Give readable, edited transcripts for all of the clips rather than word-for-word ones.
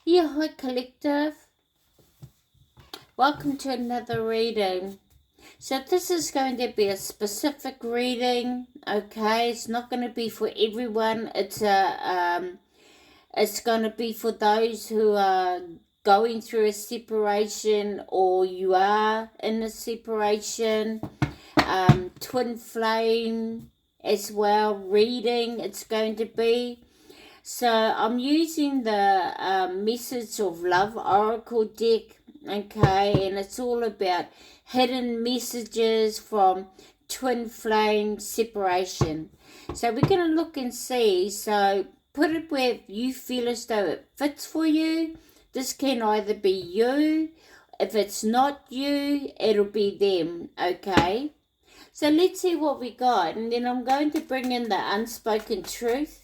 Yeah, hi collective. Welcome to another reading. So this is going to be a specific reading. Okay, it's not going to be for everyone. It's going to be for those who are going through a separation or you are in a separation. Twin flame as well. Reading. It's going to be. So I'm using the Message of Love Oracle deck, okay, and it's all about hidden messages from twin flame separation. So we're going to look and see. So put it where you feel as though it fits for you. This can either be you. If it's not you, it'll be them, okay? So let's see what we got, and then I'm going to bring in the unspoken truth.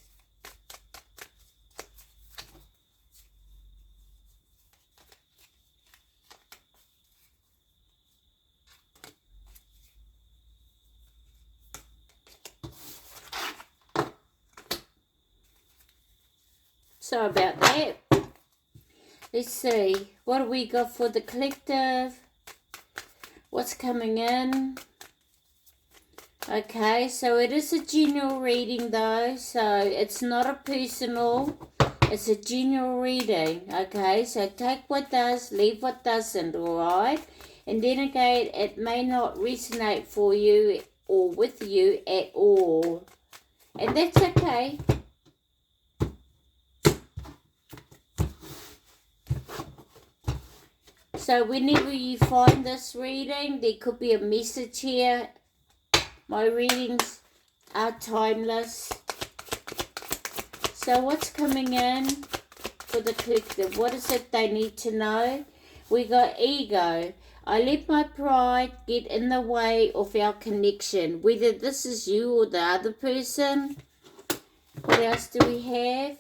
So about that. Let's see. What do we got for the collective? What's coming in? Okay, so it is a general reading though. So it's not a personal. It's a general reading. Okay, so take what does, leave what doesn't, alright? And then again, it may not resonate for you or with you at all. And that's okay. So whenever you find this reading, there could be a message here. My readings are timeless. So what's coming in for the collective? What is it they need to know? We got ego. I let my pride get in the way of our connection. Whether this is you or the other person. What else do we have?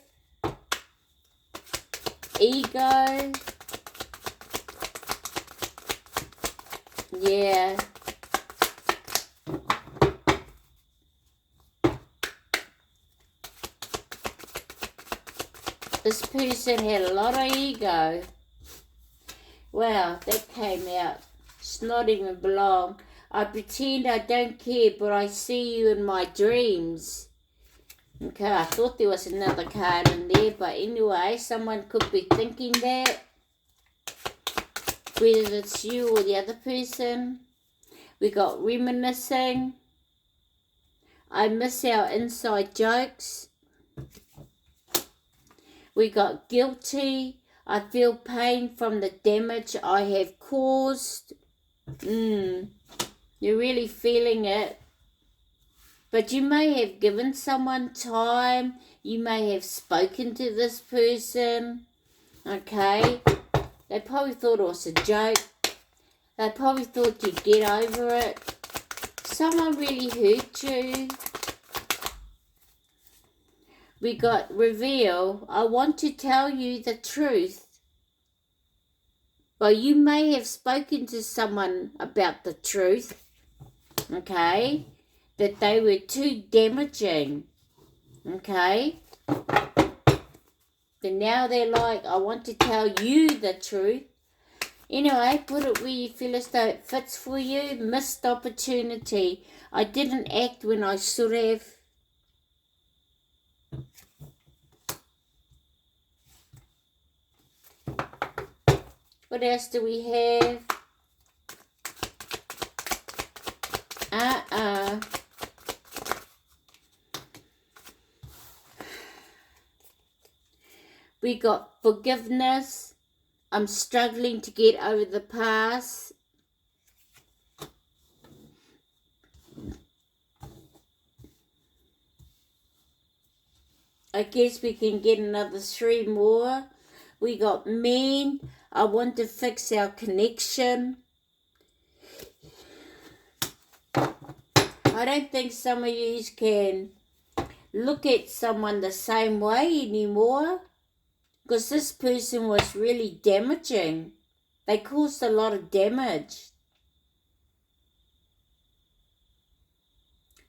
Ego. Yeah. This person had a lot of ego. Wow, that came out. It's not even belong. I pretend I don't care, but I see you in my dreams. Okay, I thought there was another card in there, but anyway, someone could be thinking that. Whether it's you or the other person. We got reminiscing. I miss our inside jokes. We got guilty. I feel pain from the damage I have caused. You're really feeling it. But you may have given someone time. You may have spoken to this person. Okay? They probably thought it was a joke. They probably thought you'd get over it. Someone really hurt you. We got reveal. I want to tell you the truth. Well, you may have spoken to someone about the truth. Okay? That they were too damaging. Okay? But now they're like, I want to tell you the truth. Anyway, put it where you feel as though it fits for you. Missed opportunity. I didn't act when I should have. What else do we have? We got forgiveness. I'm struggling to get over the past. I guess we can get another 3 more. We got mean. I want to fix our connection. I don't think some of you can look at someone the same way anymore. Because this person was really damaging. They caused a lot of damage.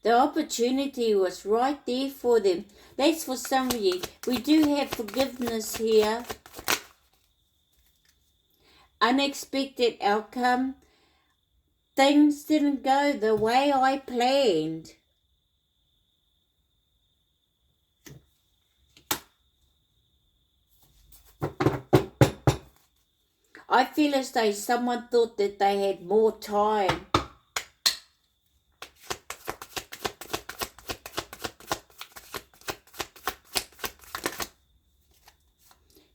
The opportunity was right there for them. That's for some of you. We do have forgiveness here. unexpected outcome. Things didn't go the way I planned. I feel as though someone thought that they had more time.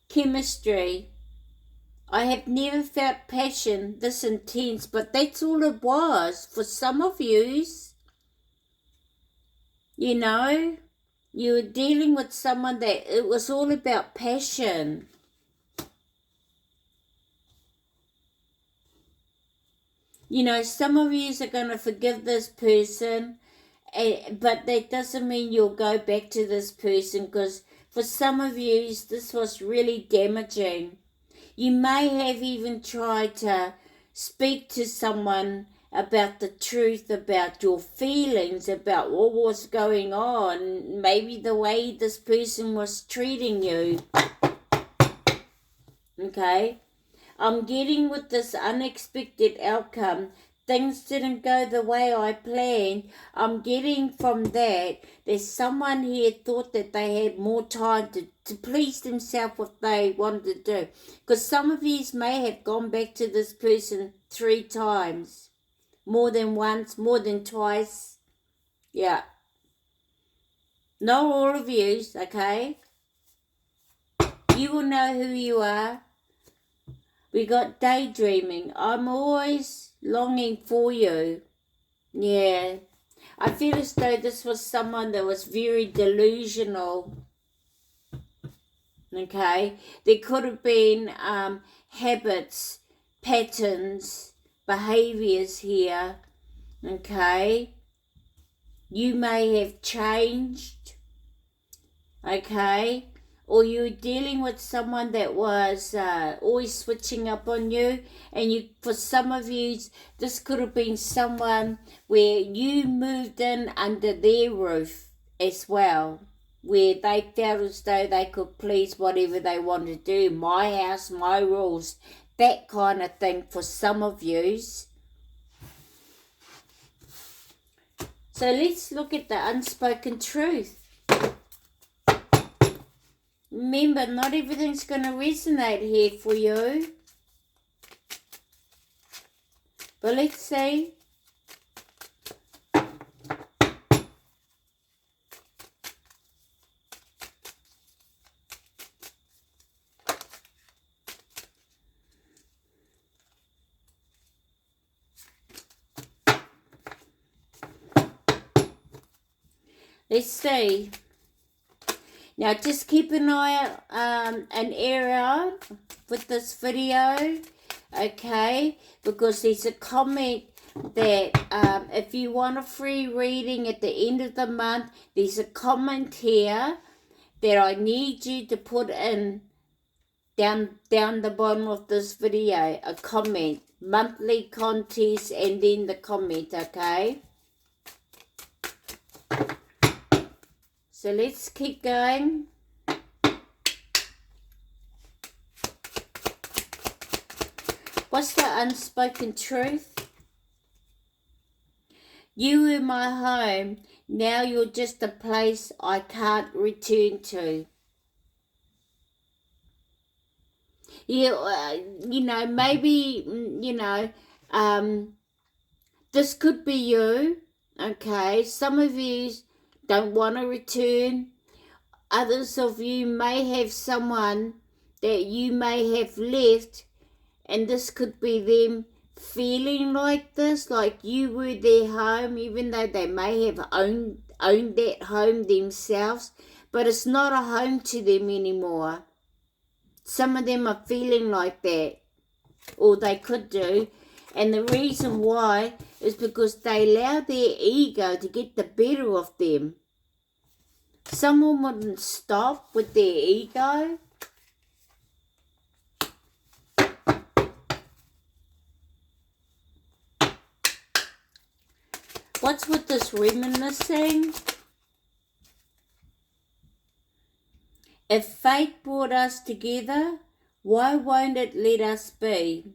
Chemistry. I have never felt passion this intense, but that's all it was for some of yous. You know, you were dealing with someone that it was all about passion. You know, some of yous are going to forgive this person, but that doesn't mean you'll go back to this person, because for some of yous, this was really damaging. You may have even tried to speak to someone about the truth, about your feelings, about what was going on, maybe the way this person was treating you. Okay? I'm getting with this unexpected outcome. Things didn't go the way I planned. I'm getting from that there's someone here thought that they had more time to please themselves what they wanted to do. Because some of you may have gone back to this person 3 times. More than once, more than twice. Yeah. Not all of you, okay? You will know who you are. We got daydreaming. I'm always longing for you. Yeah. I feel as though this was someone that was very delusional. Okay. There could have been habits, patterns, behaviors here. Okay. You may have changed. Okay. Or you're dealing with someone that was always switching up on you, and for some of you, this could have been someone where you moved in under their roof as well, where they felt as though they could please whatever they want to do, my house, my rules, that kind of thing for some of you. So let's look at the unspoken truth. Remember, not everything's going to resonate here for you. But let's see. Let's see. Now just keep an eye an ear out with this video, okay? Because there's a comment that if you want a free reading at the end of the month, there's a comment here that I need you to put in down the bottom of this video, a comment, monthly contest, and then the comment, okay? So let's keep going. What's the unspoken truth? You were my home. Now you're just a place I can't return to. You know, maybe, this could be you, okay? Some of you don't want to return. Others of you may have someone that you may have left, and this could be them feeling like this, like you were their home, even though they may have owned that home themselves, but it's not a home to them anymore. Some of them are feeling like that, or they could do, and the reason why is because they allow their ego to get the better of them. Someone wouldn't stop with their ego. What's with this reminiscing? If fate brought us together, Why won't it let us be?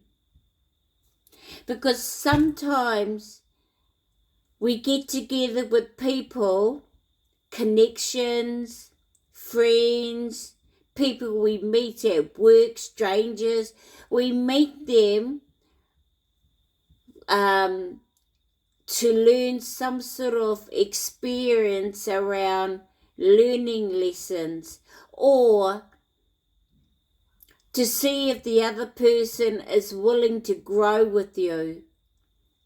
Because sometimes we get together with people, connections, friends, people we meet at work, strangers. We meet them to learn some sort of experience around learning lessons, or to see if the other person is willing to grow with you.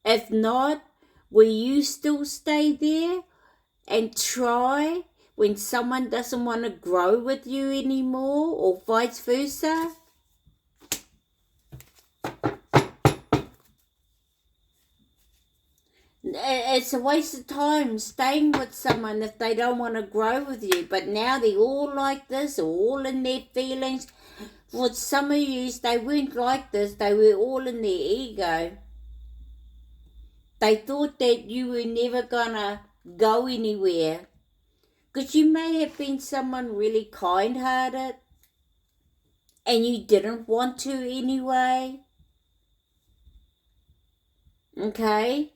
If not, will you still stay there and try when someone doesn't want to grow with you anymore, or vice versa? It's a waste of time staying with someone if they don't want to grow with you. But now they're all like this, all in their feelings. For some of you, they weren't like this. They were all in their ego. They thought that you were never going to go anywhere. Because you may have been someone really kind-hearted and you didn't want to anyway. Okay?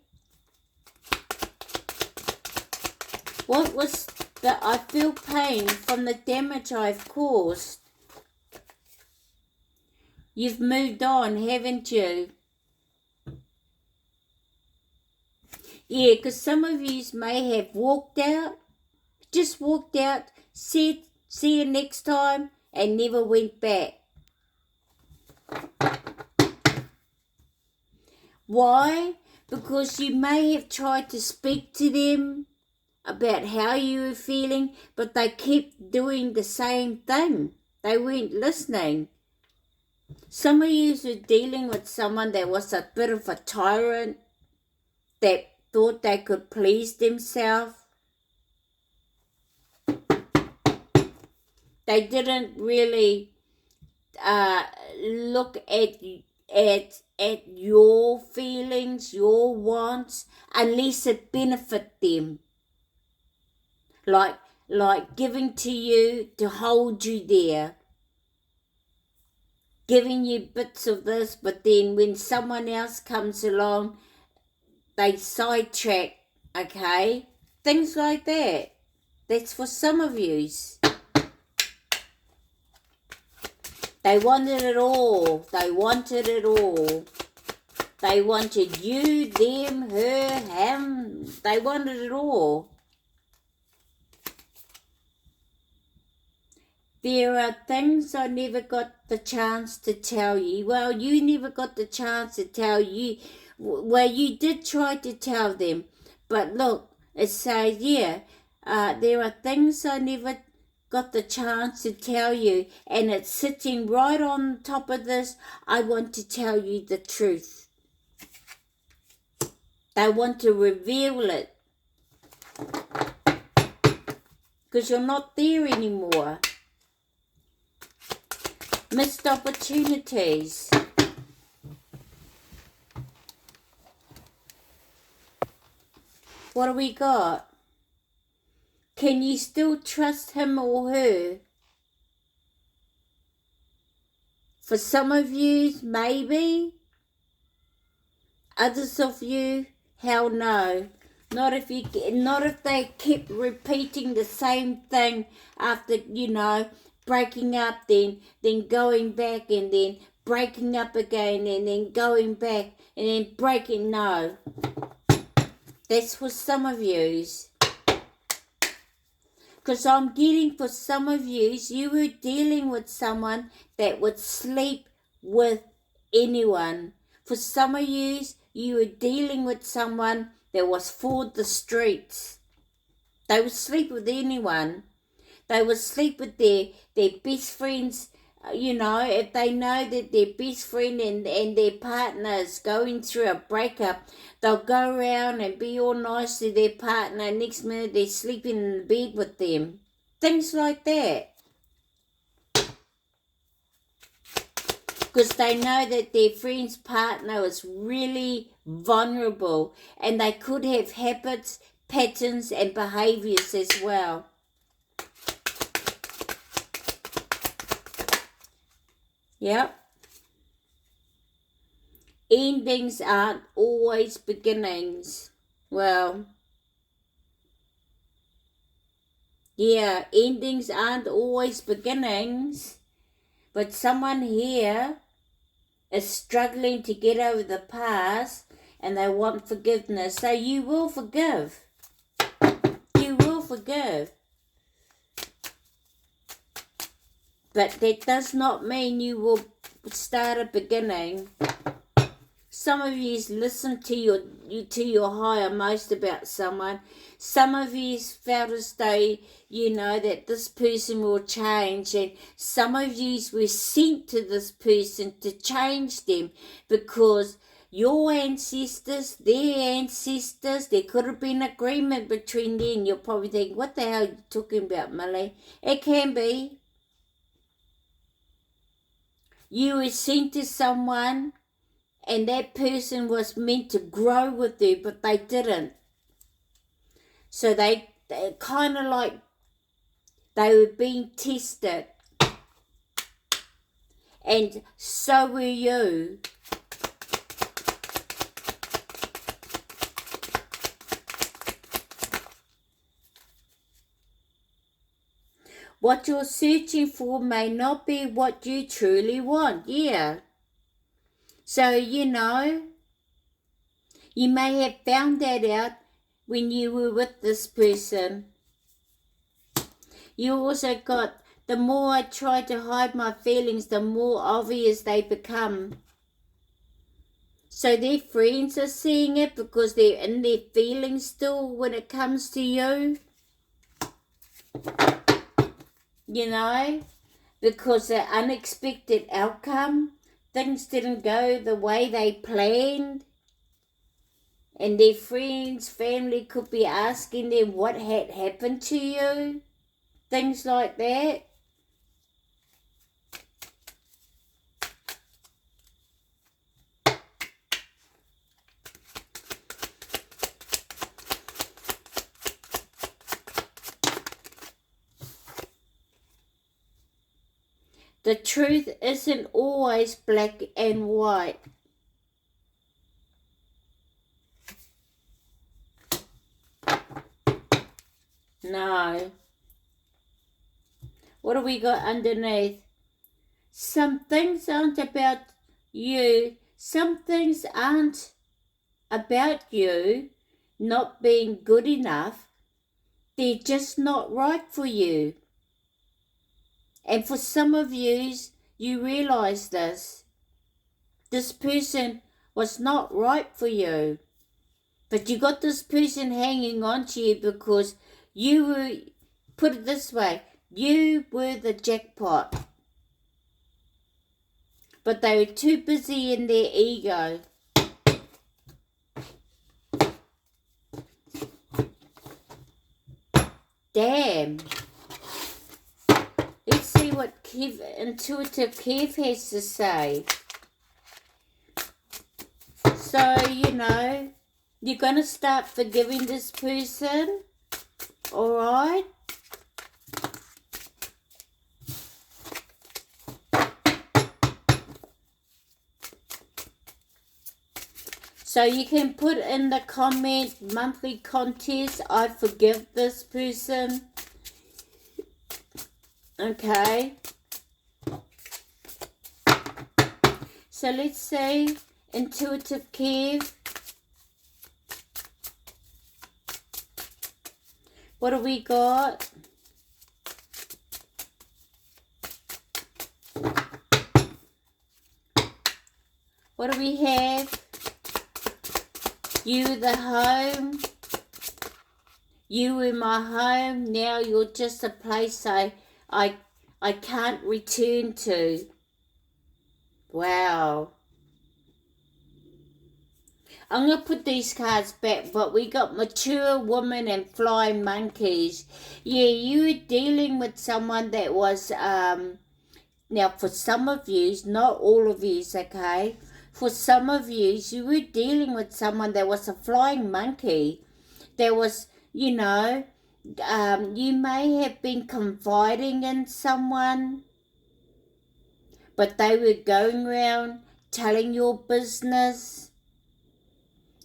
What was that? I feel pain from the damage I've caused. You've moved on, haven't you? Yeah, because some of you may have walked out, just walked out, said, see you next time, and never went back. Why? Because you may have tried to speak to them about how you were feeling, but they kept doing the same thing. They weren't listening. Some of you were dealing with someone that was a bit of a tyrant, that thought they could please themselves. They didn't really look at your feelings, your wants, unless it benefit them. Like giving to you to hold you there. Giving you bits of this, but then when someone else comes along, they sidetrack, okay? Things like that. That's for some of yous. They wanted it all. They wanted it all. They wanted you, them, her, him. They wanted it all. There are things I never got the chance to tell you. Well, you never got the chance to tell you. Well, you did try to tell them. But look, it says, there are things I never got the chance to tell you. And it's sitting right on top of this. I want to tell you the truth. They want to reveal it. Because you're not there anymore. Missed opportunities. What do we got? Can you still trust him or her? For some of you, maybe. Others of you, hell no. Not if they kept repeating the same thing after, breaking up, then going back, and then breaking up again, and then going back, and then breaking. No. That's for some of yous. Because I'm getting for some of yous, you were dealing with someone that would sleep with anyone. For some of yous, you were dealing with someone that was for the streets. They would sleep with anyone. They would sleep with their best friends. If they know that their best friend and their partner is going through a breakup, they'll go around and be all nice to their partner. Next minute, they're sleeping in the bed with them. Things like that. Because they know that their friend's partner is really vulnerable, and they could have habits, patterns, and behaviors as well. Yep. Endings aren't always beginnings. Well, yeah, endings aren't always beginnings, but someone here is struggling to get over the past and they want forgiveness. So you will forgive. You will forgive. But that does not mean you will start a beginning. Some of you listen to your higher most about someone. Some of you felt as though you know that this person will change, and some of you were sent to this person to change them because your ancestors, their ancestors, there could have been agreement between them. You'll probably think, what the hell are you talking about, Millie? It can be. You were sent to someone and that person was meant to grow with you, but they didn't. So they kind of like they were being tested. And so were you. What you're searching for may not be what you truly want. Yeah. So, you know, you may have found that out when you were with this person. You also got, the more I try to hide my feelings, the more obvious they become. So their friends are seeing it because they're in their feelings still when it comes to you. You know, because the unexpected outcome, things didn't go the way they planned. And their friends, family could be asking them what had happened to you. Things like that. The truth isn't always black and white. No. What do we got underneath? Some things aren't about you. Some things aren't about you not being good enough. They're just not right for you. And for some of you realize this. This person was not right for you. But you got this person hanging on to you because you were, put it this way, you were the jackpot. But they were too busy in their ego. Damn. Let's see what Intuitive Kev has to say. So, you know, you're going to start forgiving this person, alright? So you can put in the comment, monthly contest, I forgive this person. Okay. So let's see, Intuitive Kev. What do we got? What do we have? You the home. You in my home. Now you're just a place I can't return to. Wow. I'm going to put these cards back, but we got mature woman and flying monkeys. Yeah, you were dealing with someone that was, now for some of you, not all of you, okay? For some of you were dealing with someone that was a flying monkey. There was, you know, you may have been confiding in someone, but they were going around telling your business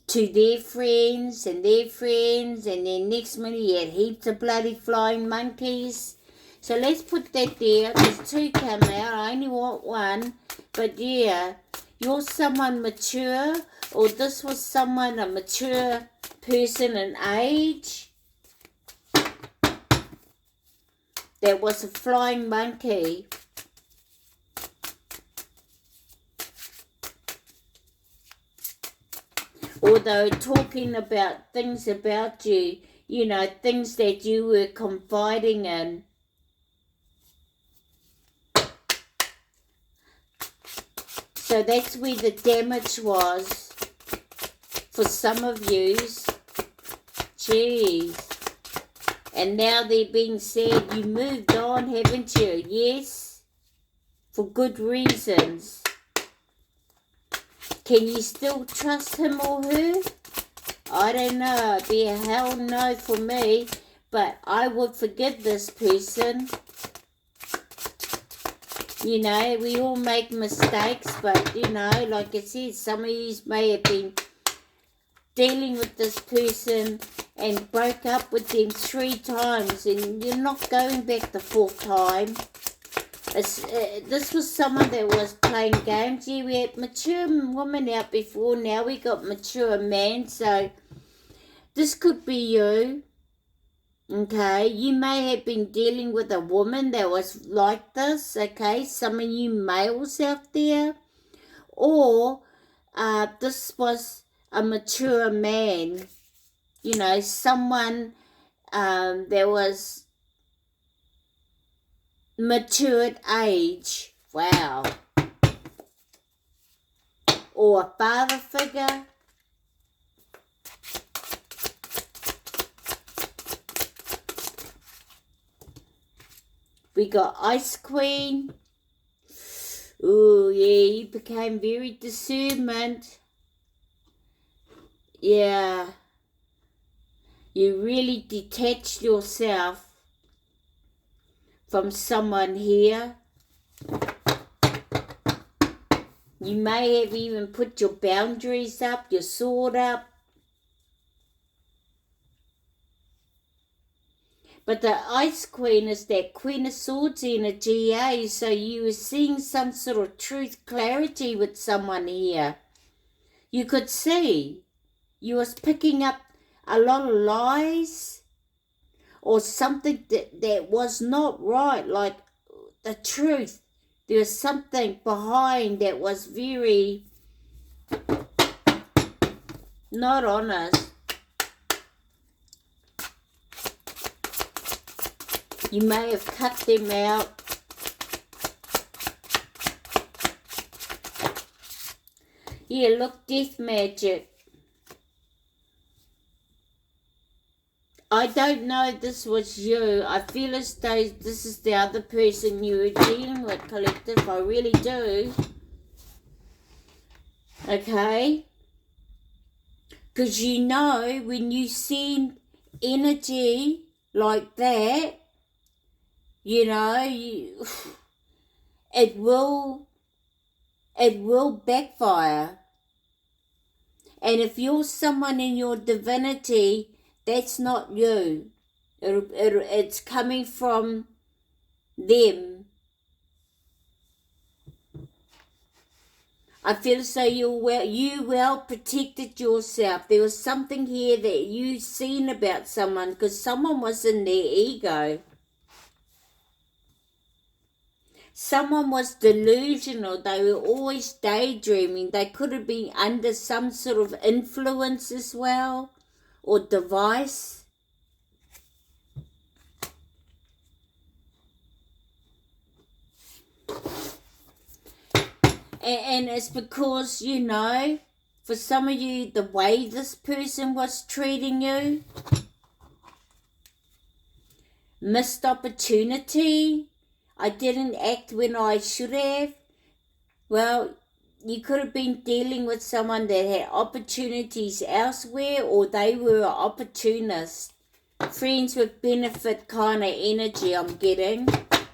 to their friends, and then next minute you had heaps of bloody flying monkeys. So let's put that there. There's 2 come out. I only want 1. But yeah, you're someone mature, or this was someone, a mature person in age. That was a flying monkey. Or they were talking about things about you, you know, things that you were confiding in. So that's where the damage was for some of yous. Jeez. And now they're being said, you moved on, haven't you? Yes. For good reasons. Can you still trust him or her? I don't know. It'd be a hell no for me. But I would forgive this person. You know, we all make mistakes, but, you know, like I said, some of you may have been dealing with this person and broke up with them 3 times, and you're not going back the 4th time. This was someone that was playing games. Yeah, we had mature women out before, now we got mature men, so this could be you. Okay, you may have been dealing with a woman that was like this, okay, some of you males out there, or this was a mature man, you know, someone that was matured age, wow, or a father figure. We got Ice Queen. Ooh, yeah, you became very discernment. Yeah. You really detached yourself from someone here. You may have even put your boundaries up, your sword up. But the Ice Queen is that Queen of Swords energy, eh? So you were seeing some sort of truth, clarity with someone here. You could see. You was picking up a lot of lies or something that was not right, like the truth. There was something behind that was very not honest. You may have cut them out. Yeah, look, death magic. I don't know if this was you. I feel as though this is the other person you were dealing with, collective. I really do. Okay? Because you know, when you send energy like that, you know, it will backfire. And if you're someone in your divinity, that's not you. It's coming from them. I feel as though you well protected yourself. There was something here that you seen about someone, because someone was in their ego. Someone was delusional. They were always daydreaming. They could have been under some sort of influence as well, or device. And it's because, you know, for some of you, the way this person was treating you, missed opportunity. I didn't act when I should have. Well, you could have been dealing with someone that had opportunities elsewhere, or they were an opportunist. Friends with benefit kind of energy I'm getting.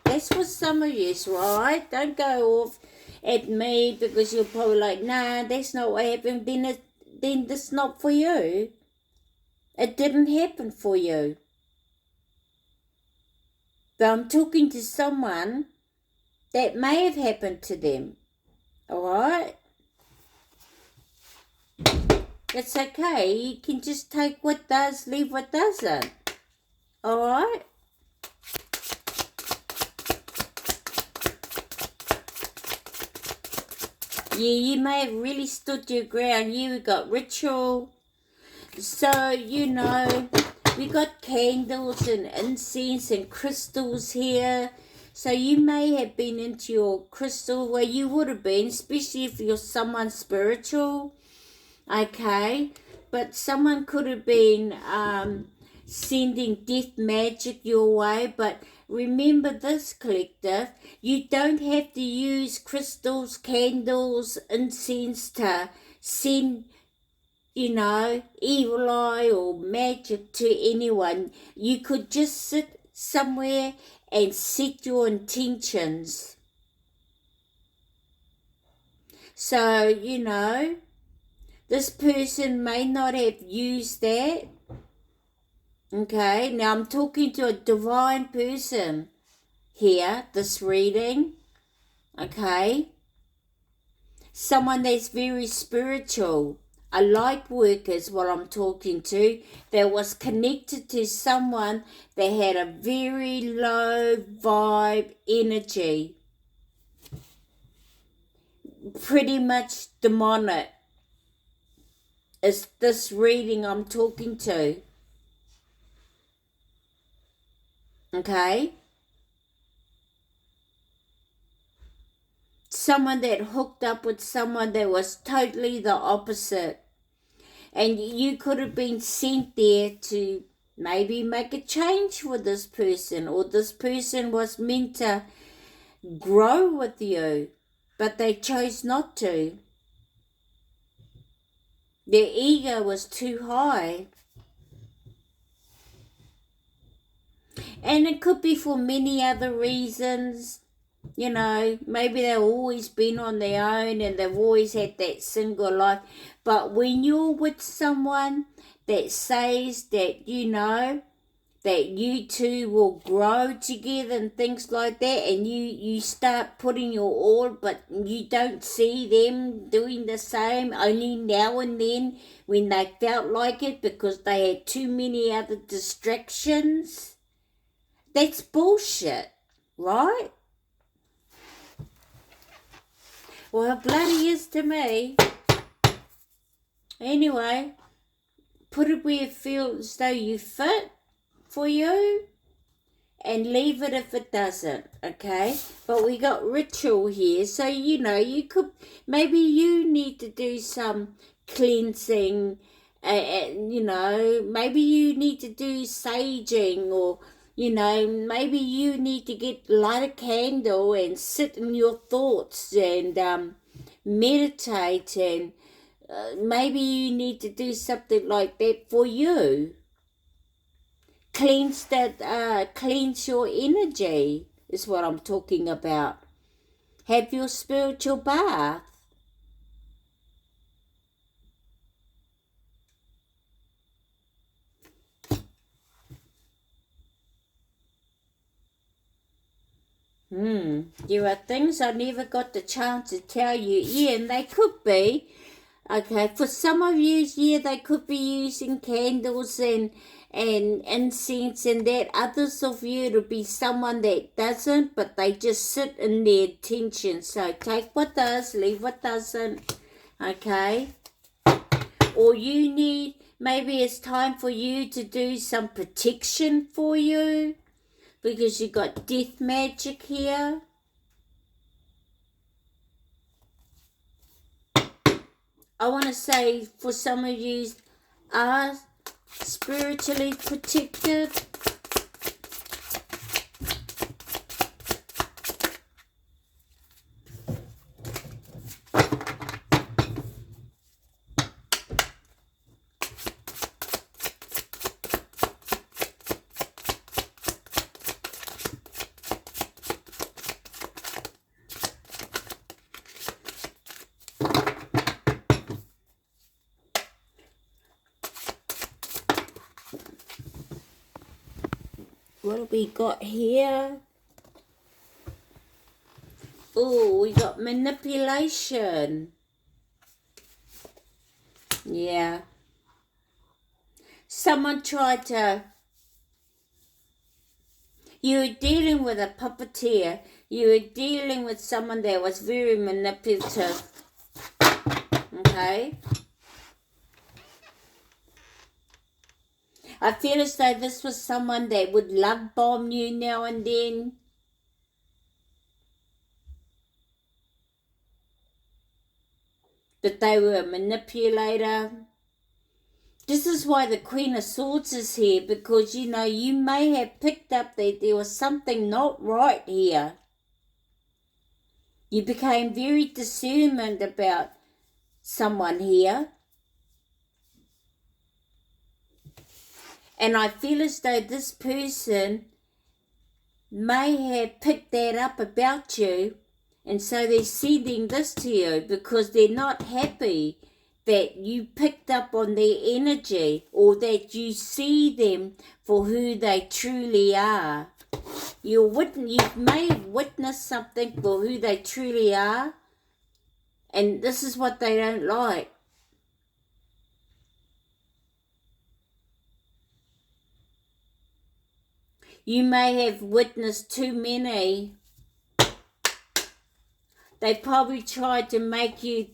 That's for some of you, right? Don't go off at me because you're probably like, nah, that's not what happened. Then that's not for you. It didn't happen for you. But I'm talking to someone that may have happened to them. Alright? It's okay. You can just take what does, leave what doesn't. Alright? Yeah, you may have really stood your ground. You got ritual. So, we got candles and incense and crystals here. So you may have been into your crystal where you would have been, especially if you're someone spiritual. Okay? But someone could have been sending death magic your way. But remember this, collective. You don't have to use crystals, candles, incense to send evil eye or magic to anyone. You could just sit somewhere and set your intentions. So, this person may not have used that. Okay, now I'm talking to a divine person here, this reading. Okay, someone that's very spiritual. A light worker is what I'm talking to, that was connected to someone that had a very low vibe energy. Pretty much demonic is this reading I'm talking to. Okay? Someone that hooked up with someone that was totally the opposite. And you could have been sent there to maybe make a change for this person, or this person was meant to grow with you, but they chose not to. Their ego was too high. And it could be for many other reasons. Maybe they've always been on their own and they've always had that single life. But when you're with someone that says that, that you two will grow together and things like that, and you start putting your all, but you don't see them doing the same, only now and then when they felt like it because they had too many other distractions. That's bullshit, right? Well, it bloody is to me. Anyway, put it where it feels as though you fit for you and leave it if it doesn't, okay? But we got ritual here, so you could, maybe you need to do some cleansing, maybe you need to do saging, or maybe you need to light a candle and sit in your thoughts and meditate, and maybe you need to do something like that for you. Cleanse your energy is what I'm talking about. Have your spiritual bath. There are things I never got the chance to tell you. Yeah, and they could be. Okay, for some of you, yeah, they could be using candles and incense and that. Others of you, it'll be someone that doesn't, but they just sit in their tension. So take what does, leave what doesn't. Okay? Or maybe it's time for you to do some protection for you, because you got death magic here. I want to say for some of you are spiritually protected. what have we got here? Oh, we got manipulation. Yeah. Someone tried to... You were dealing with a puppeteer. You were dealing with someone that was very manipulative. Okay? I feel as though this was someone that would love bomb you now and then. That they were a manipulator. This is why the Queen of Swords is here, because, you know, you may have picked up that there was something not right here. You became very discernment about someone here. And I feel as though this person may have picked that up about you, and so they're sending this to you because they're not happy that you picked up on their energy, or that you see them for who they truly are. You may have witnessed something for who they truly are, and this is what they don't like. You may have witnessed too many. They probably tried to make you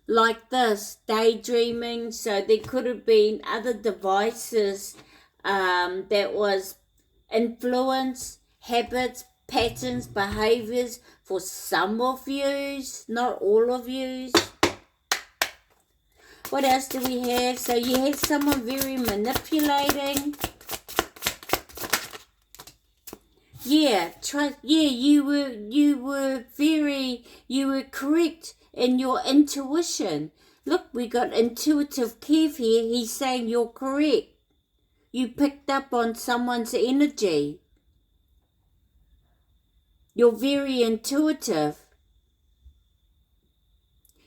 like this, daydreaming, so there could have been other devices that was influence, habits, patterns, behaviors for some of yous, not all of yous. What else do we have? So you had someone very manipulating. Yeah, you were correct in your intuition. Look, we got intuitive Kev here. He's saying you're correct. You picked up on someone's energy. You're very intuitive.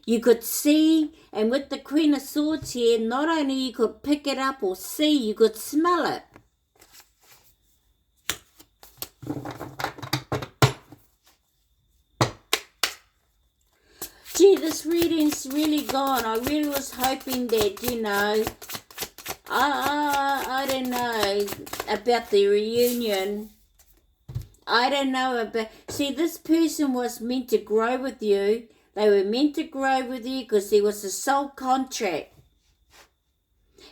You could see, and with the Queen of Swords here, not only you could pick it up or see, you could smell it. Gee, this reading's really gone. I really was hoping that, you know, I don't know about the reunion. I don't know about... See, this person was meant to grow with you. They were meant to grow with you because there was a soul contract.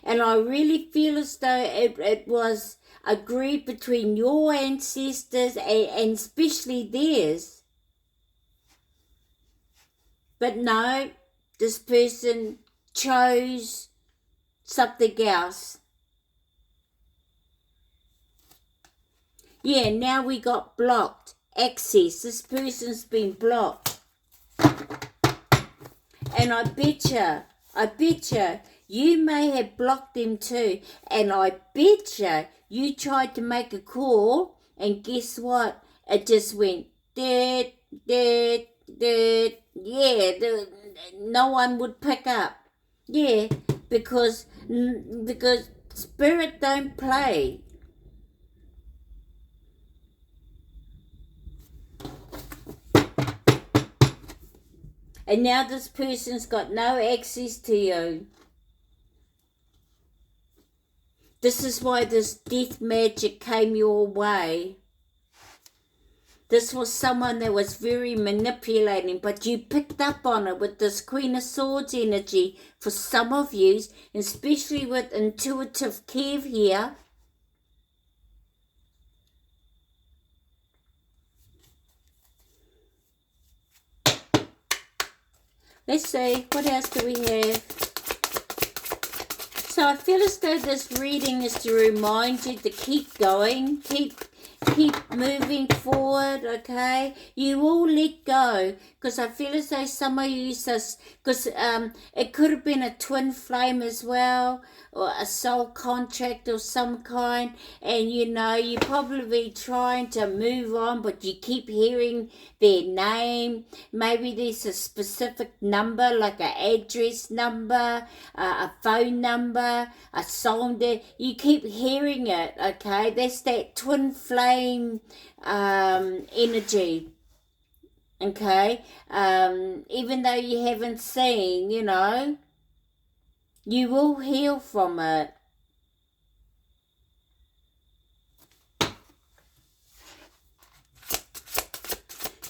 And I really feel as though it was agreed between your ancestors and especially theirs. But no, this person chose something else. Yeah, now we got blocked access. This person's been blocked. And I betcha, you may have blocked them too. And I betcha you tried to make a call, and guess what? It just went dead. Yeah, no one would pick up. Yeah, because spirit don't play. And now this person's got no access to you. This is why this death magic came your way. This was someone that was very manipulating, but you picked up on it with this Queen of Swords energy for some of you, especially with intuitive Kev here. Let's see, what else do we have? So I feel as though this reading is to remind you to keep going, keep moving forward, okay? You will let go, because I feel as though some of you, because it could have been a twin flame as well, or a soul contract of some kind, and you're probably trying to move on, but you keep hearing their name. Maybe there's a specific number, like an address number, a phone number, a song that you keep hearing it. Okay, that's that twin flame energy. Okay, even though you haven't seen, you will heal from it.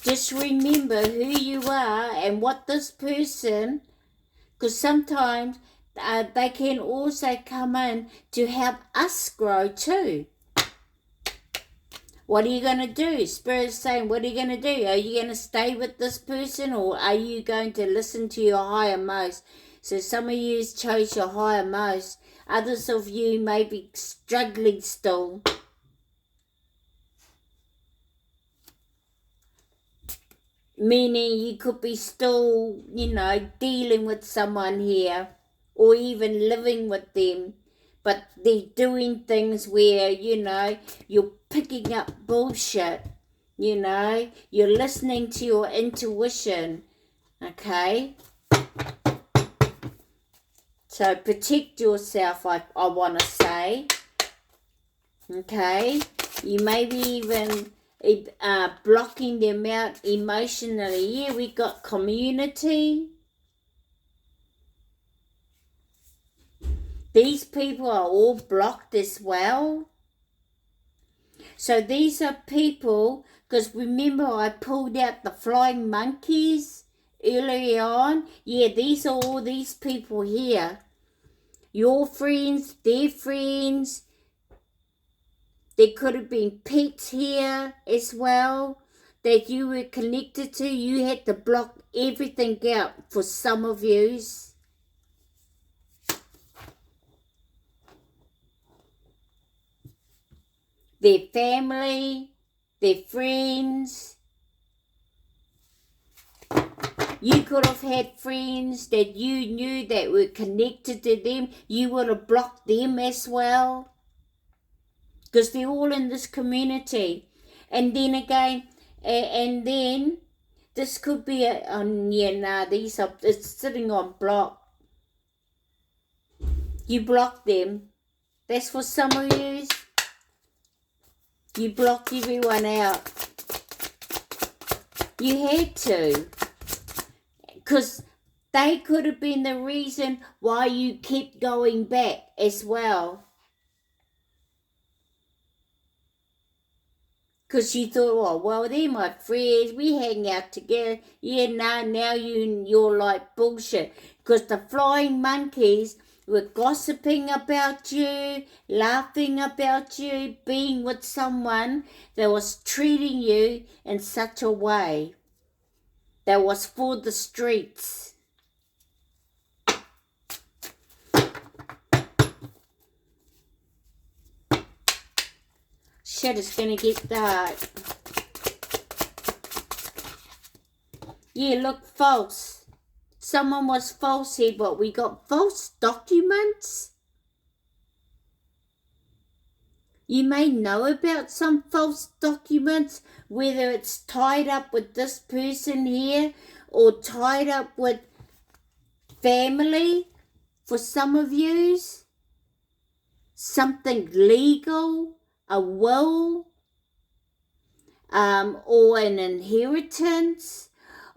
Just remember who you are and what this person, because sometimes they can also come in to help us grow too. What are you going to do? Spirit's saying, what are you going to do? Are you going to stay with this person, or are you going to listen to your higher most? So some of you chose your higher most. Others of you may be struggling still. Meaning you could be still, dealing with someone here, or even living with them. But they're doing things where, you're picking up bullshit. You're listening to your intuition. Okay? So protect yourself, I want to say. Okay? You may be even blocking them out emotionally. Yeah, we got community. These people are all blocked as well. So these are people, because remember I pulled out the flying monkeys earlier on. Yeah, these are all these people here. Your friends, their friends. There could have been pets here as well that you were connected to. You had to block everything out for some of yous. Their family, their friends. You could have had friends that you knew that were connected to them. You would have blocked them as well. Because they're all in this community. And then again, and then this could be these are, it's sitting on block. You block them. That's for some of you. You blocked everyone out. You had to. Because they could have been the reason why you kept going back as well. Because you thought, oh, well, they're my friends. We hang out together. Yeah, now you're like bullshit. Because the flying monkeys were gossiping about you, laughing about you, being with someone that was treating you in such a way that was for the streets. Shit, it's gonna get dark. Yeah, look, false. Someone was false here, but we got false documents. You may know about some false documents, whether it's tied up with this person here or tied up with family for some of yous. Something legal, a will, or an inheritance,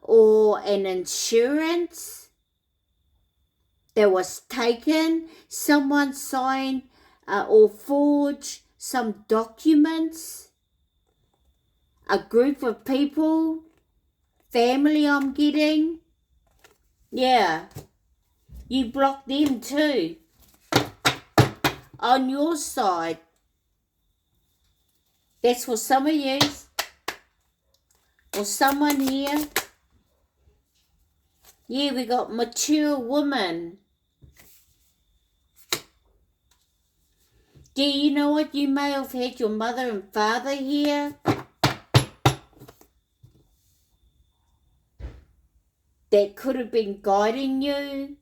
or an insurance that was taken. Someone signed or forged some documents. A group of people, family I'm getting. Yeah, you block them too. On your side. That's for some of you. Or someone here. Yeah, we got mature woman. Do you know what? You may have had your mother and father here. That could have been guiding you.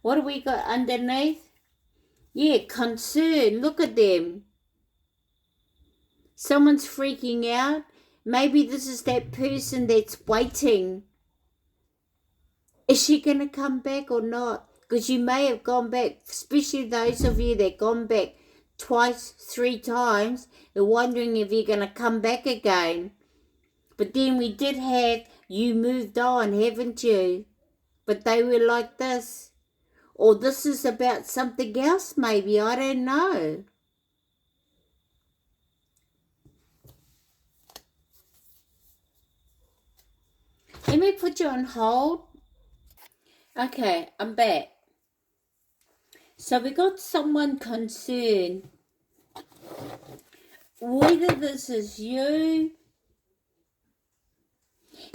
What do we got underneath? Yeah, concern. Look at them. Someone's freaking out. Maybe this is that person that's waiting. Is she going to come back or not? Because you may have gone back, especially those of you that gone back twice, 3 times. You're wondering if you're going to come back again. But then we did have, you moved on, haven't you? But they were like this. Or this is about something else maybe, I don't know. Let me put you on hold. Okay, I'm back. So we got someone concerned. Whether this is you.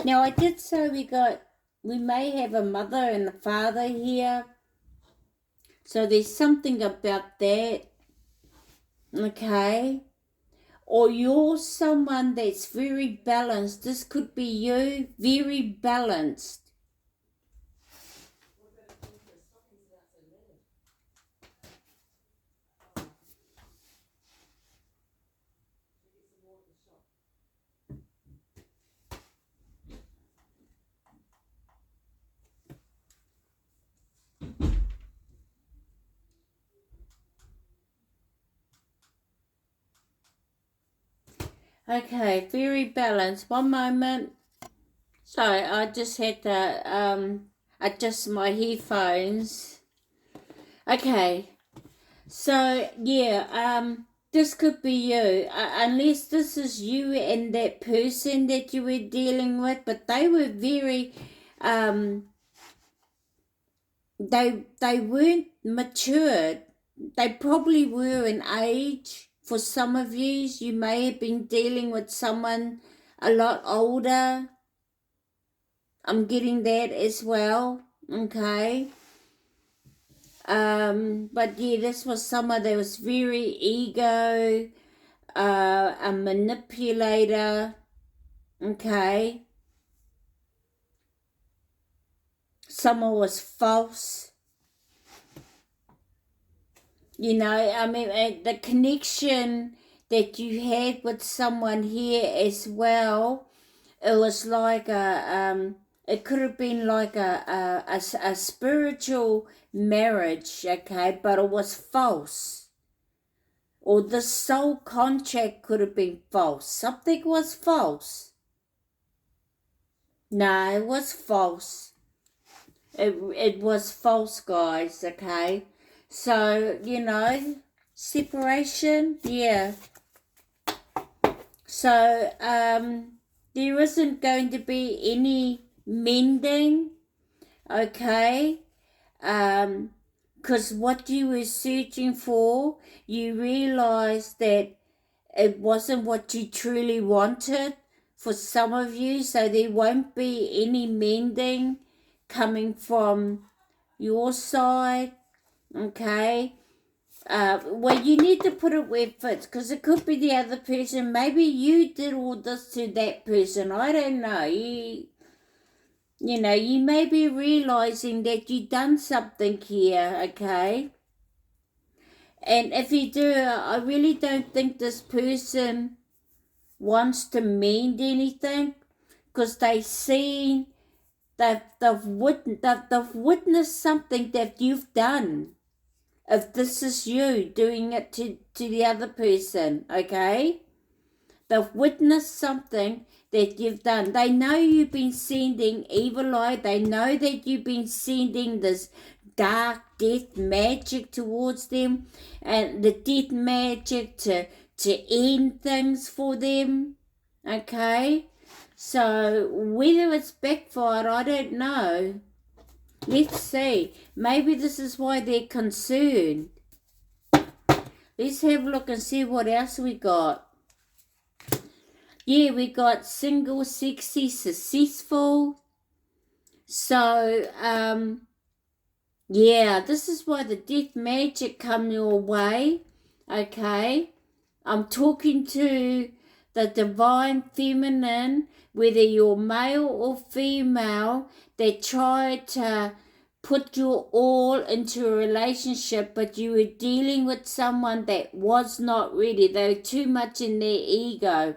Now I did say we may have a mother and a father here. So there's something about that. Okay. Or you're someone that's very balanced. This could be you, very balanced. Okay, very balanced. One moment. Sorry, I just had to adjust my headphones. Okay, so yeah, this could be you, unless this is you and that person that you were dealing with, but they were very, they weren't matured. They probably were in age. For some of you may have been dealing with someone a lot older. I'm getting that as well, okay? But yeah, this was someone that was very ego, a manipulator, okay? Someone was false. You know, I mean, the connection that you had with someone here as well, it was like it could have been like a spiritual marriage, okay, but it was false. Or the soul contract could have been false. Something was false. No, it was false. It was false, guys, okay? So, you know, separation, yeah. So, there isn't going to be any mending, okay? Because what you were searching for, you realized that it wasn't what you truly wanted for some of you, so there won't be any mending coming from your side, okay? Well, you need to put it where it fits, because it could be the other person. Maybe you did all this to that person. I don't know. You know, you may be realizing that you've done something here, okay? And if you do, I really don't think this person wants to mend anything, because they've witnessed something that you've done. If this is you doing it to the other person, okay? They've witnessed something that you've done. They know you've been sending evil eye. They know that you've been sending this dark death magic towards them, and the death magic to end things for them, okay? So whether it's backfired, I don't know. Let's see. Maybe this is why they're concerned. Let's have a look and see what else we got. Yeah, we got single, sexy, successful. So, yeah, this is why the death magic come your way. Okay. I'm talking to the divine feminine, whether you're male or female, that try to put your all into a relationship, but you were dealing with someone that was not ready. They were too much in their ego.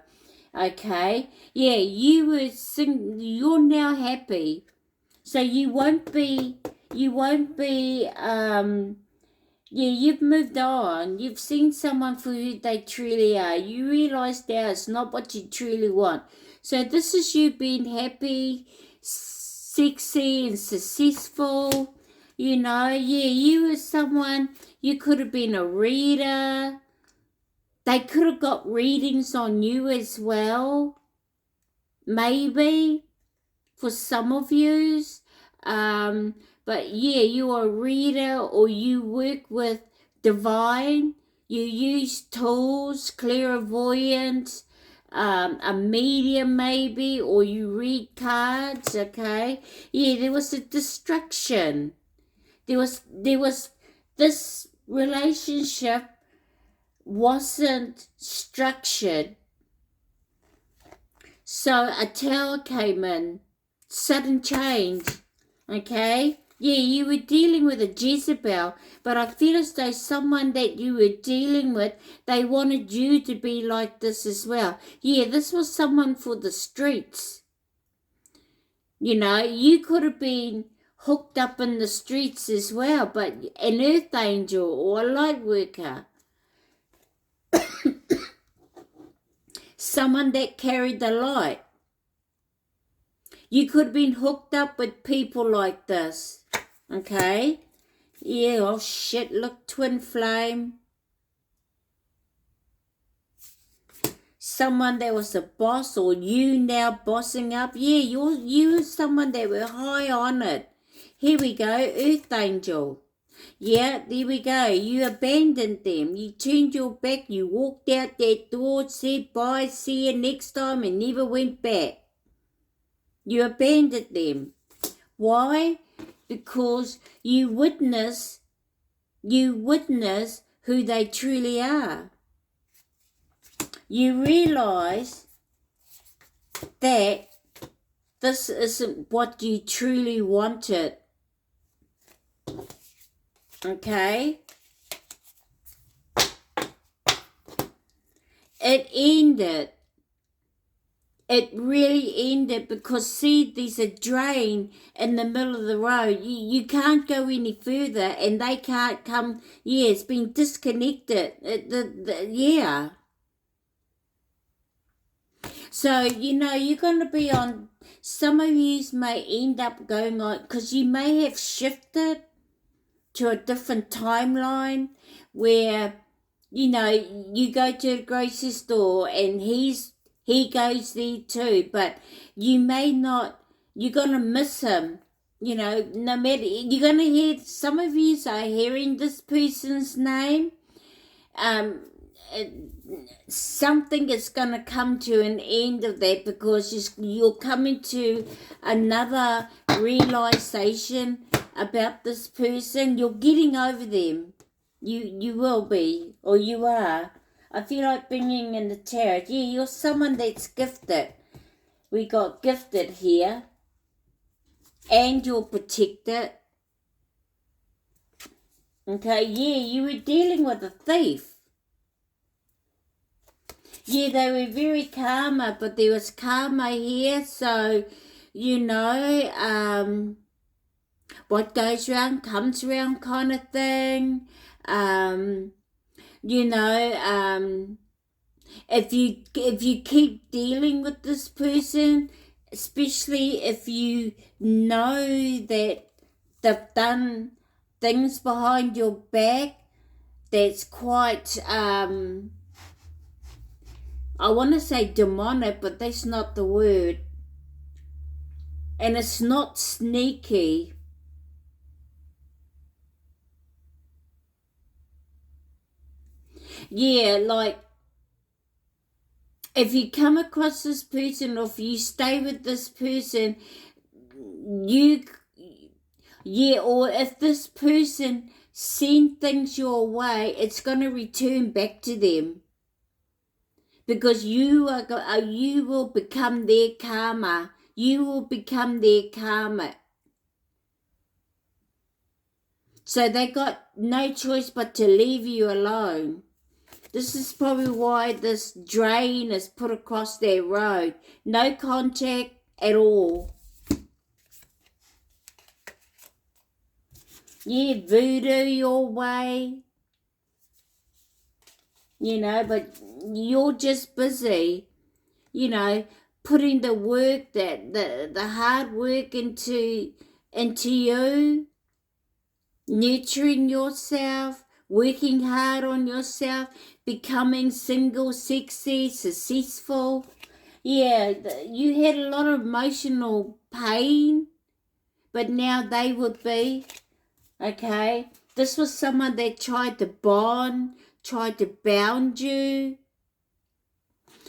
Okay? Yeah, you're now happy. So you won't be, yeah, you've moved on. You've seen someone for who they truly are. You realize now it's not what you truly want. So this is you being happy, sexy, and successful. You know, yeah, you were someone, you could have been a reader. They could have got readings on you as well. Maybe for some of yous. But yeah, you're a reader or you work with divine. You use tools, clairvoyant, a medium maybe, or you read cards, okay? Yeah, there was a distraction. There was this relationship wasn't structured. So a tower came in, sudden change, okay? Yeah, you were dealing with a Jezebel, but I feel as though someone that you were dealing with, they wanted you to be like this as well. Yeah, this was someone for the streets. You know, you could have been hooked up in the streets as well, but an earth angel or a light worker. Someone that carried the light. You could have been hooked up with people like this. Okay? Yeah, oh shit, look, twin flame. Someone that was a boss or you now bossing up. Yeah, you're someone that were high on it. Here we go, earth angel. Yeah, there we go. You abandoned them. You turned your back. You walked out that door, said bye, see you next time, and never went back. You abandoned them. Why? Because you witness who they truly are. You realize that this isn't what you truly wanted. Okay? It ended. It really ended because, see, there's a drain in the middle of the road. You can't go any further and they can't come. Yeah, it's been disconnected. Yeah. So, you know, you're going to be on, some of you may end up going on, because you may have shifted to a different timeline where, you know, you go to a grocery store and he goes there too, but you may not, you're going to miss him. You know, no matter, you're going to hear, some of you are hearing this person's name. Something is going to come to an end of that because you're coming to another realization about this person. You're getting over them. You will be, or you are. I feel like bringing in the tarot. Yeah, you're someone that's gifted. We got gifted here. And you're protected. Okay, yeah, you were dealing with a thief. Yeah, they were very karma, but there was karma here, so, you know, what goes around comes around kind of thing. You know, if you keep dealing with this person, especially if you know that they've done things behind your back, that's quite, I want to say demonic, but that's not the word. And it's not sneaky. Yeah, like, if you come across this person or if you stay with this person, or if this person send things your way, it's going to return back to them. Because you will become their karma. You will become their karma. So they got no choice but to leave you alone. This is probably why this drain is put across their road. No contact at all. Yeah, voodoo your way. You know, but you're just busy, you know, putting the work, the hard work into you, nurturing yourself, working hard on yourself, becoming single, sexy, successful. Yeah, you had a lot of emotional pain, but now they would be, okay? This was someone that tried to bond, tried to bound you.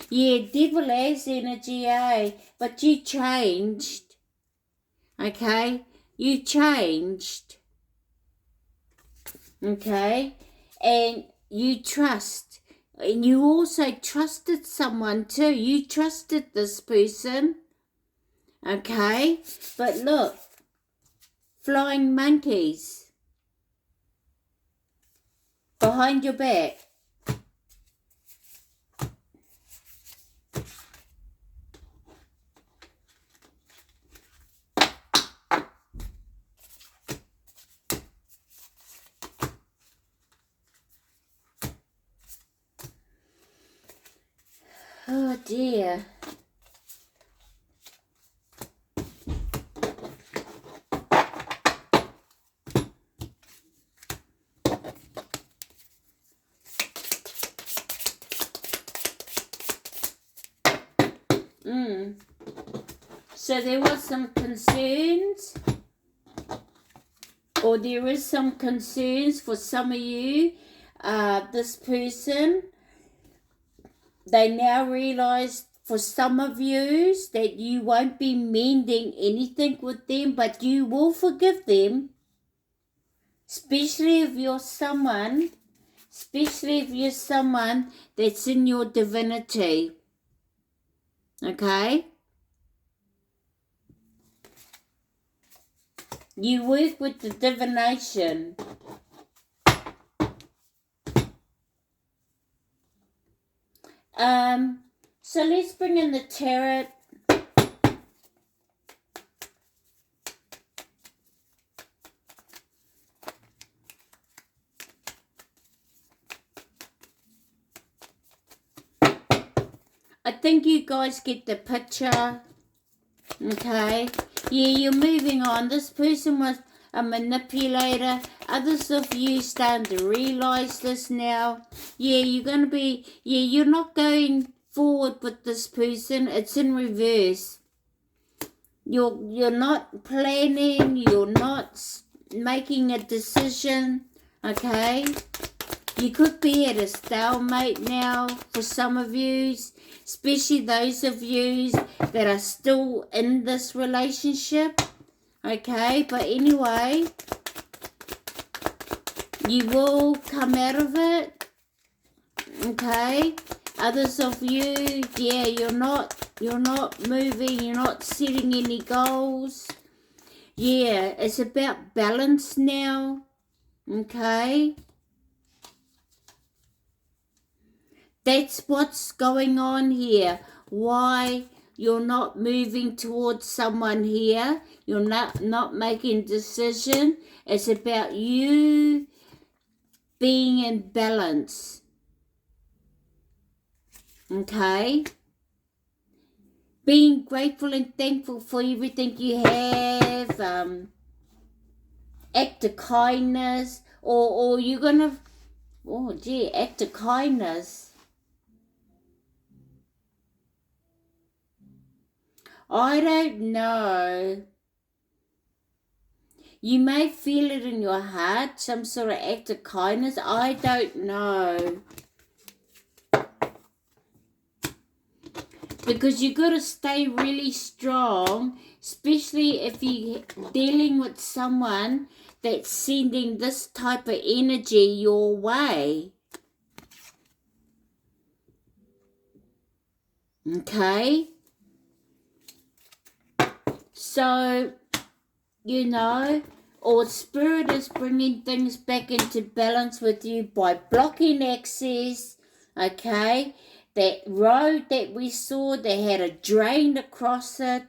Yeah, devil has energy, eh? But you changed, okay? You changed, okay? And you trust. And you also trusted someone too. You trusted this person, okay? But look, flying monkeys behind your back. Oh dear. So there was some concerns, or there is some concerns for some of you. This person, they now realize for some of you that you won't be mending anything with them, but you will forgive them, especially if you're someone that's in your divinity, okay? You work with the divination. So let's bring in the tarot. I think you guys get the picture, okay? Yeah, you're moving on. This person was a manipulator. Others of you starting to realize this now. Yeah, you're not going forward with this person. It's in reverse. You're not planning. You're not making a decision, okay? You could be at a stalemate now for some of you, especially those of you that are still in this relationship, okay? But anyway, you will come out of it, okay? Others of you, yeah, you're not moving, you're not setting any goals. Yeah, it's about balance now, okay? That's what's going on here. Why you're not moving towards someone here. You're not making a decision. It's about you being in balance. Okay? Being grateful and thankful for everything you have. Act of kindness. Or you're going to... Oh, gee, act of kindness. I don't know. You may feel it in your heart, some sort of act of kindness. I don't know. Because you got to stay really strong, especially if you're dealing with someone that's sending this type of energy your way. Okay? So, you know, or spirit is bringing things back into balance with you by blocking access, okay? That road that we saw, they had a drain across it.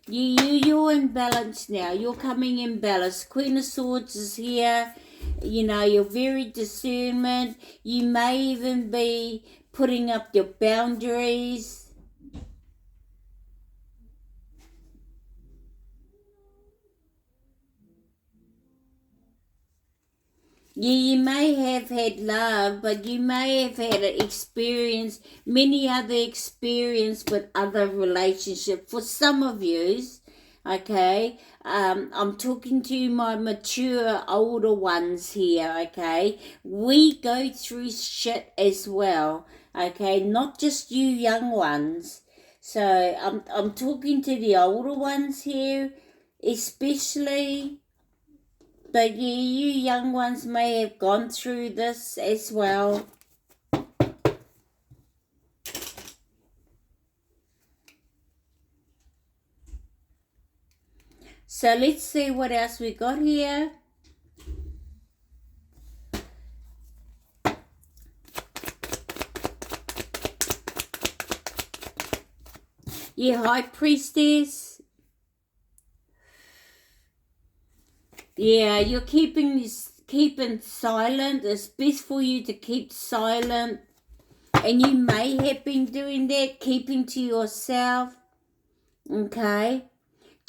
You're in balance now. You're coming in balance. Queen of Swords is here. You're very discernment. You may even be putting up your boundaries. You may have had love, but you may have had an experience, many other experience with other relationships. For some of yous, okay, I'm talking to my mature, older ones here, okay. We go through shit as well, okay, not just you young ones. So I'm talking to the older ones here, especially. But you young ones may have gone through this as well. So let's see what else we got here. Yeah, High Priestess. Yeah, you're keeping silent. It's best for you to keep silent. And you may have been doing that, keeping to yourself. Okay.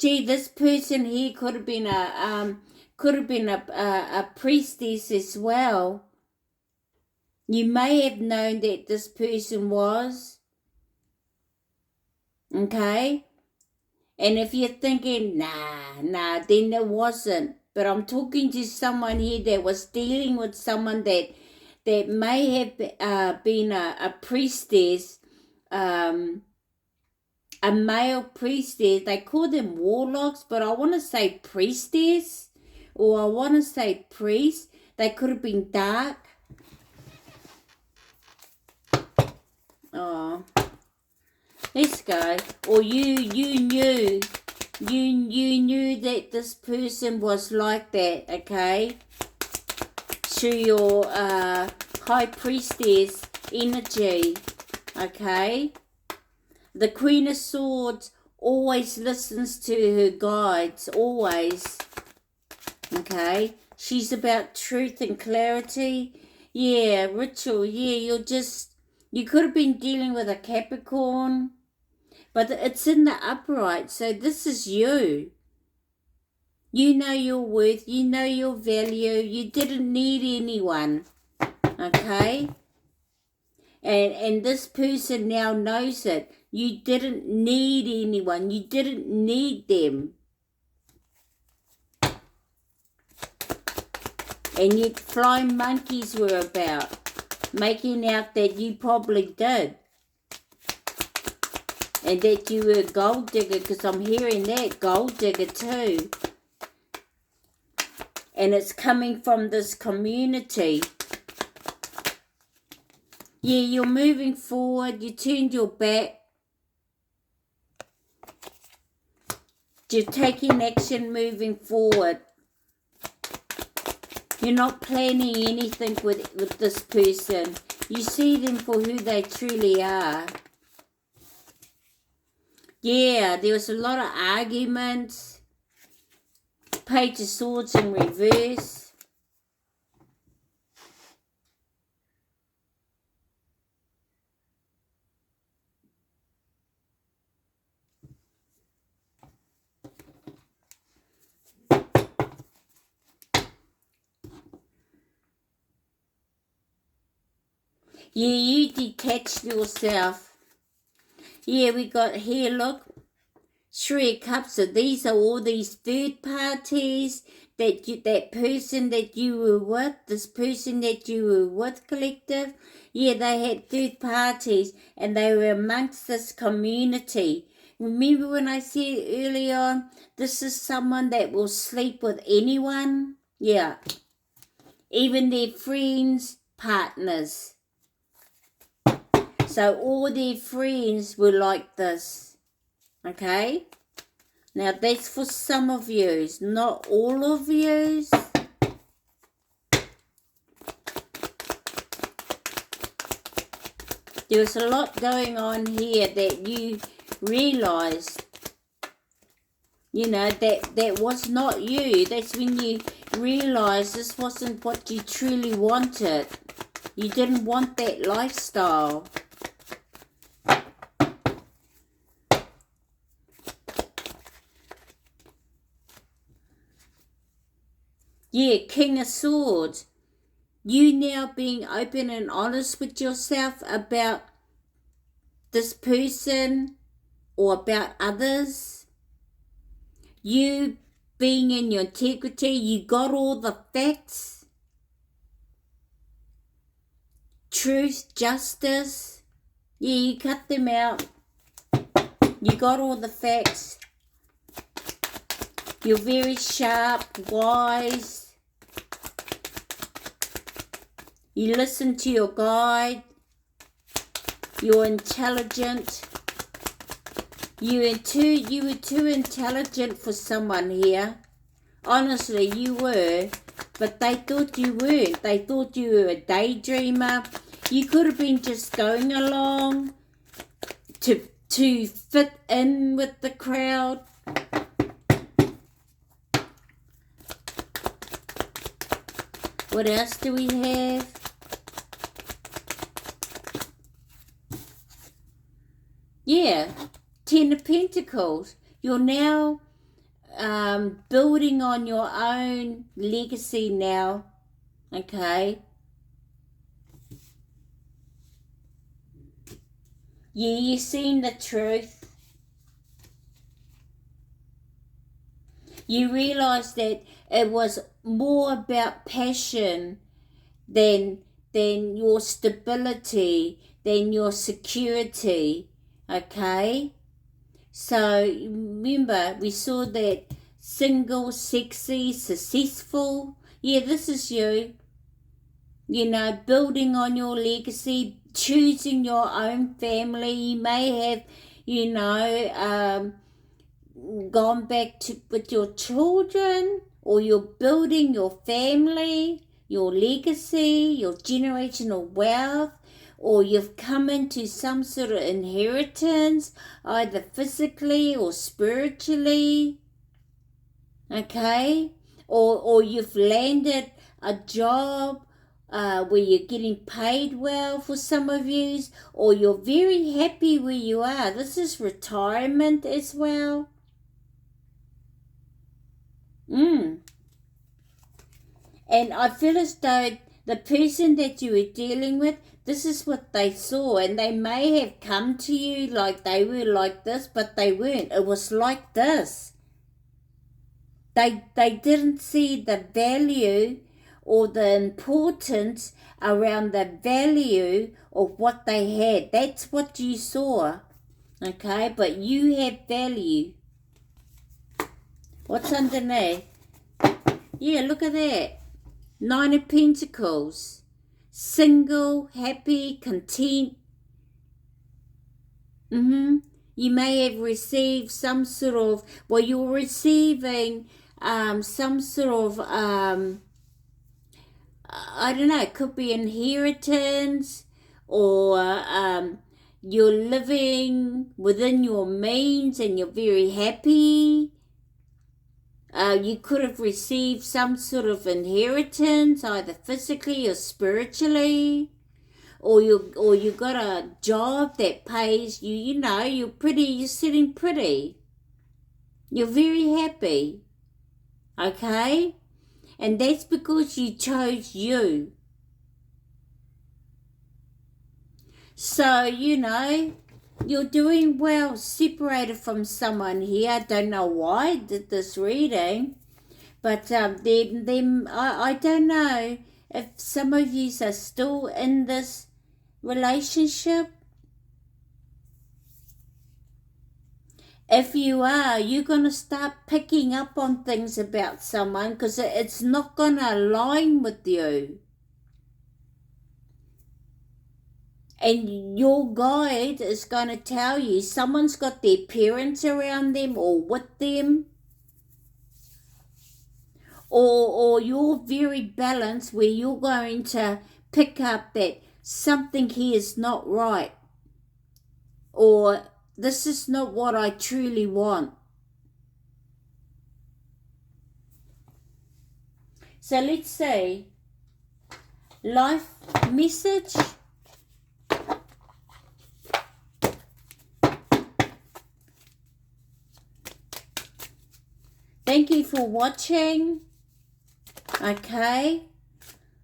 Gee, this person here could have been a priestess as well. You may have known that this person was. Okay? And if you're thinking, nah, then there wasn't. But I'm talking to someone here that was dealing with someone that may have been a priestess, a male priestess. They call them warlocks, but I want to say priestess, or I want to say priest. They could have been dark. Oh. Let's go. Or you knew that this person was like that, okay? Through your High Priestess energy, okay? The Queen of Swords always listens to her guides, always, okay? She's about truth and clarity. Yeah, ritual, yeah, you could have been dealing with a Capricorn. But it's in the upright, so this is you. You know your worth, you know your value, you didn't need anyone, okay? And this person now knows it. You didn't need anyone, you didn't need them. And yet flying monkeys were about, making out that you probably did. And that you were a gold digger, because I'm hearing that, gold digger too. And it's coming from this community. Yeah, you're moving forward, you turned your back. You're taking action moving forward. You're not planning anything with this person. You see them for who they truly are. Yeah, there was a lot of arguments. Page of Swords in reverse. Yeah, you detached yourself. Yeah, we got here, look. Three of Cups. So these are all these third parties that person that you were with, this person that you were with, collective. Yeah, they had third parties and they were amongst this community. Remember when I said earlier on, this is someone that will sleep with anyone? Yeah. Even their friends, partners. So all their friends were like this. Okay? Now, that's for some of yous, not all of yous. There's a lot going on here that you realised, you know, that was not you. That's when you realised this wasn't what you truly wanted. You didn't want that lifestyle. Yeah, King of Swords. You now being open and honest with yourself about this person or about others. You being in your integrity, you got all the facts. Truth, justice. Yeah, you cut them out. You got all the facts. You're very sharp, wise. You listen to your guide. You're intelligent. You were too intelligent for someone here. Honestly, you were. But they thought you weren't. They thought you were a daydreamer. You could have been just going along to fit in with the crowd. What else do we have? Yeah, Ten of Pentacles. You're now building on your own legacy now. Okay. Yeah, you've seen the truth. You realise that it was more about passion than your stability, than your security. Okay? So remember, we saw that single, sexy, successful. Yeah, this is you. You know, building on your legacy, choosing your own family. You may have, you know, gone back to with your children, or you're building your family, your legacy, your generational wealth, or you've come into some sort of inheritance, either physically or spiritually, okay? Or you've landed a job where you're getting paid well for some of you, or you're very happy where you are. This is retirement as well. And I feel as though the person that you were dealing with, this is what they saw, and they may have come to you like they were like this, but they weren't. It was like this. They didn't see the value or the importance around the value of what they had. That's what you saw, okay? But you have value. What's underneath? Yeah, look at that. Nine of Pentacles. Single, happy, content. You may have received some sort of, well, you're receiving some sort of, I don't know, it could be inheritance, or you're living within your means and you're very happy. You could have received some sort of inheritance, either physically or spiritually, or you got a job that pays you. You know, you're sitting pretty. You're very happy, okay? And that's because you chose you. So, you know, you're doing well, separated from someone here. I don't know why I did this reading, but I don't know if some of you are still in this relationship. If you are, you're going to start picking up on things about someone because it's not going to align with you. And your guide is going to tell you someone's got their parents around them or with them, or you're very balanced where you're going to pick up that something here is not right, or this is not what I truly want. So let's say life message. Thank you for watching. Okay.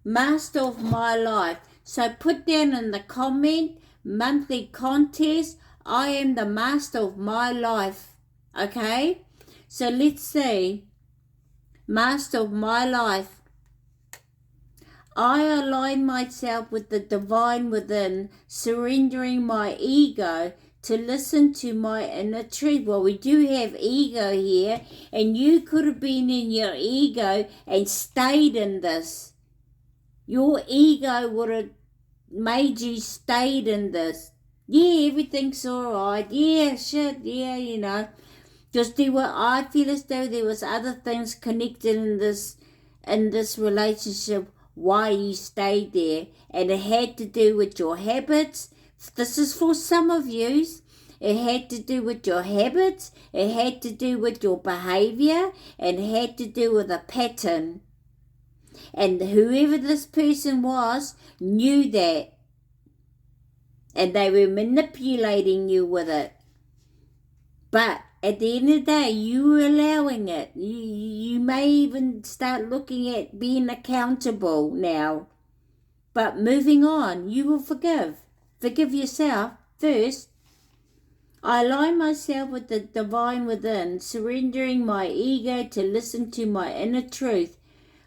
Master of my life. So put down in the comment, monthly contest, I am the master of my life. Okay. So let's see. Master of my life. I align myself with the divine within, surrendering my ego to listen to my inner truth. Well, we do have ego here, and you could have been in your ego and stayed in this. Your ego would have made you stayed in this. Yeah, everything's alright. Yeah, shit, yeah, you know. Just do what I feel as though there was other things connected in this relationship, why you stayed there, and it had to do with your habits. This is for some of you. It had to do with your habits, it had to do with your behavior, and it had to do with a pattern. And whoever this person was knew that, and they were manipulating you with it. But at the end of the day, you were allowing it. You may even start looking at being accountable now. But moving on, you will forgive. Forgive yourself first. I align myself with the divine within, surrendering my ego to listen to my inner truth.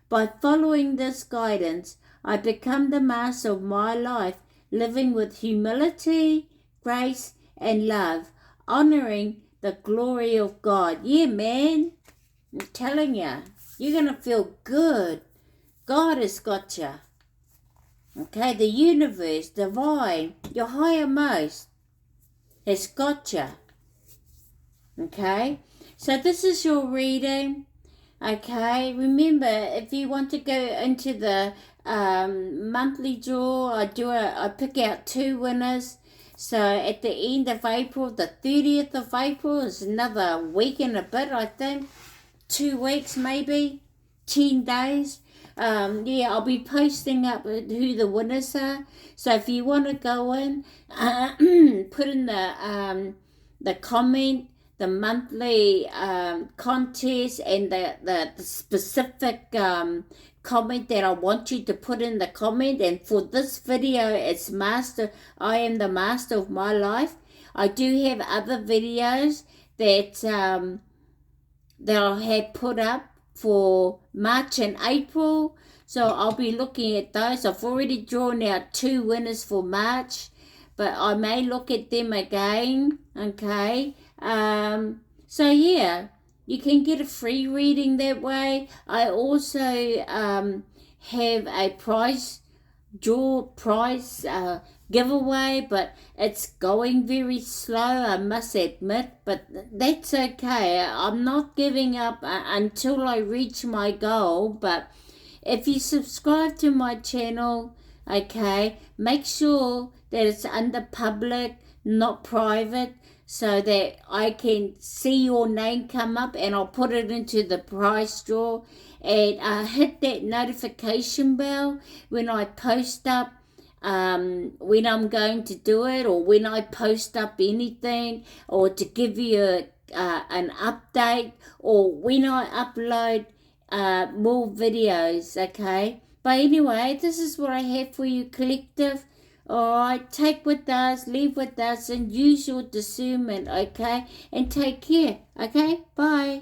By following this guidance, I become the master of my life, living with humility, grace, and love, honoring the glory of God. Yeah, man, I'm telling you, you're going to feel good. God has got you. Okay, the universe, divine, your higher most has got you. Okay, so this is your reading. Okay, remember, if you want to go into the monthly draw, I pick out 2 winners. So at the end of April, the 30th of April, is another week and a bit, I think. 2 weeks maybe, 10 days. Yeah, I'll be posting up who the winners are. So if you want to go in, put in the comment, the monthly contest, and the specific comment that I want you to put in the comment. And for this video, it's I am the master of my life. I do have other videos that I have put up for March and April, so I'll be looking at those. I've already drawn out 2 winners for March, but I may look at them again. Okay, so yeah, you can get a free reading that way. I also have a prize giveaway, but it's going very slow, I must admit, but that's okay. I'm not giving up until I reach my goal. But if you subscribe to my channel, okay, make sure that it's under public, not private, so that I can see your name come up and I'll put it into the prize draw. And hit that notification bell when I post up when I'm going to do it, or when I post up anything, or to give you an update, or when I upload more videos. Okay, but anyway, this is what I have for you, collective. Alright, take with us, leave with us, and use your discernment. Okay, and take care. Okay, bye.